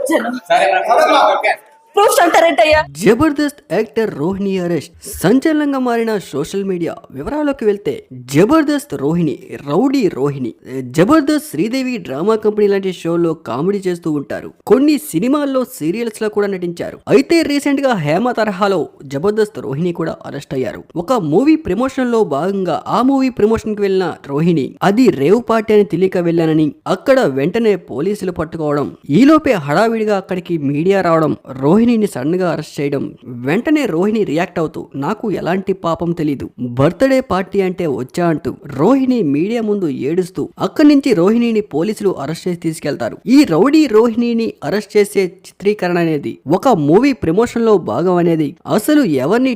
వచ్చాను. ప్రూఫ్స్ అంటారేంటయ్యా? Jabardasth actor Rohini arrest సంచలనంగా మారిన సోషల్ మీడియా. వివరాల్లోకి వెళ్తే Jabardasth Rohini, rowdy Rohini Jabardasth Sridevi drama company లాంటి షోల్లో కామెడీ చేస్తూ ఉంటారు. కొన్ని సినిమాల్లో సీరియల్స్ లో కూడా నటించారు. అయితే రీసెంట్ గా హేమ తరహాలో జబర్దస్త్ రోహిణి కూడా అరెస్ట్ అయ్యారు. ఒక మూవీ ప్రమోషన్ లో భాగంగా ఆ మూవీ ప్రమోషన్ కి వెళ్ళిన రోహిణి అది రేవ్ పార్టీ అని తెలియక వెళ్ళానని అక్కడ వెంటనే పోలీసులు పట్టుకోవడం, ఈలోపే హడావిడిగా అక్కడికి మీడియా రావడం, రోహిణిని సడన్ గా అరెస్ట్ చేయడం. వెంటనే రోహిణి రియాక్ట్ అవుతూ నాకు ఎలాంటి పాపం తెలీదు, బర్త్డే పార్టీ అంటే వచ్చా అంటూ రోహిణి మీడియా ముందు ఏడుస్తూ అక్కడి నుంచి రోహిణిని పోలీసులు అరెస్ట్ చేసి తీసుకెళ్తారు. ఈ రౌడీ రోహిణిని అరెస్ట్ చేసే చిత్రీకరణ అనేది ఒక మూవీ ప్రమోషన్ లో భాగం అనేది, అసలు ఎవరిని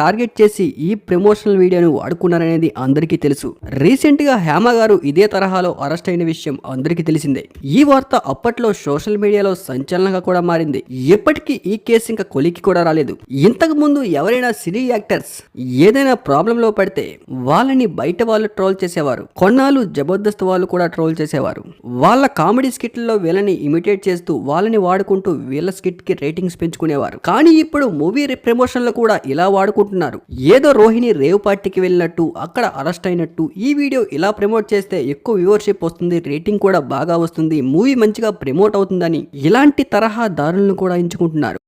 టార్గెట్ చేసి ఈ ప్రమోషనల్ వీడియోను వాడుకున్నారనేది అందరికీ తెలుసు. రీసెంట్ గా హేమ గారు ఇదే తరహాలో అరెస్ట్ అయిన విషయం అందరికీ తెలిసిందే. ఈ వార్త అప్పట్లో సోషల్ మీడియాలో సంచలనంగా కూడా మారింది. ఎప్పటికీ ఈ కేసు ఇంకా కొలికి కూడా రాలేదు. ఇంతకు ముందు ఎవరైనా సినీ యాక్టర్స్ ఏదైనా ప్రాబ్లం లో పడితే వాళ్ళని బయట వాళ్ళు ట్రోల్ చేసేవారు. కొన్నాళ్ళు జబర్దస్త్ వాళ్ళు కూడా ట్రోల్ చేసేవారు. వాళ్ళ కామెడీ స్కిట్లలో వీళ్ళని ఇమిటేట్ చేస్తూ వాళ్ళని వాడుకుంటూ వీళ్ళ స్కిట్ కి రేటింగ్స్ పెంచుకునేవారు. కానీ ఇప్పుడు మూవీ ప్రమోషన్ లో కూడా ఇలా వాడుకుంటున్నారు. ఏదో రోహిణి రేవ్ పార్టీకి వెళ్ళినట్టు, అక్కడ అరెస్ట్ అయినట్టు ఈ వీడియో ఇలా ప్రమోట్ చేస్తే ఎక్కువ వ్యూవర్షిప్ వస్తుంది, రేటింగ్ కూడా బాగా వస్తుంది, మూవీ మంచిగా ప్రమోట్ అవుతుందని ఇలాంటి తరహా దారులను కూడా ఎంచుకుంటున్నారు.